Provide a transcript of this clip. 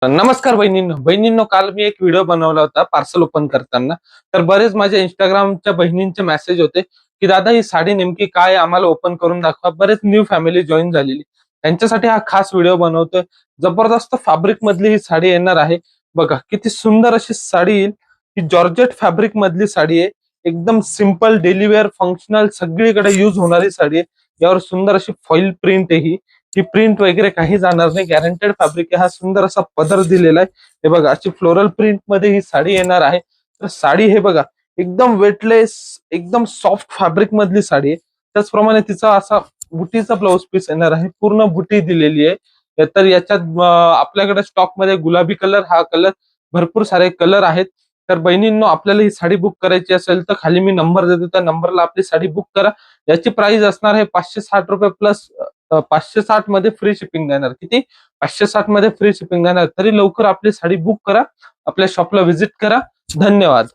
नमस्कार बहिणींनो, काल मी एक व्हिडिओ बनवला होता पार्सल ओपन करताना. तर बरेच माझ्या इंस्टाग्रामच्या बहिणींचे मेसेज होते की दादा ही साडी नेमकी काय, आम्हाला ओपन करून दाखवा. बरेच न्यू फॅमिली जॉईन झालेली, त्यांच्यासाठी हा खास व्हिडिओ बनवतोय. जबरदस्त फॅब्रिक मधली ही साडी येणार आहे. बघा किती सुंदर अशी साडी येईल. ही जॉर्जेट फॅब्रिक मधली साडी आहे. एकदम सिंपल डेली वेअर फंक्शनल सगळीकडे युज होणारी साडी आहे. यावर सुंदर अशी फॉइल प्रिंट आहे. ही प्रिंट वगैरे काही जाणार नाही, गॅरंटेड फॅब्रिक आहे. हा सुंदर असा पदर दिलेला आहे. हे बघा अशी फ्लोरल प्रिंट मध्ये ही साडी येणार आहे. तर साडी हे बघा एकदम वेटलेस, एकदम सॉफ्ट फॅब्रिक मधली साडी आहे. त्याचप्रमाणे तिचा असा बुटीचा ब्लाउज पीस येणार आहे, पूर्ण बुटी दिलेली आहे. तर याच्यात आपल्याकडे स्टॉक मध्ये गुलाबी कलर, हा कलर, भरपूर सारे कलर आहेत. तर बहिणींनो, आपल्याला ही साडी बुक करायची असेल तर खाली मी नंबर देतो, त्या नंबरला आपली साडी बुक करा. याची प्राइस असणार आहे 560 रुपये प्लस 560 मध्ये फ्री शिपिंग देणार. किती? 560 मध्ये फ्री शिपिंग देणार. तरी लवकर आपली साडी बुक करा, आपल्या शॉपला व्हिजिट करा. धन्यवाद.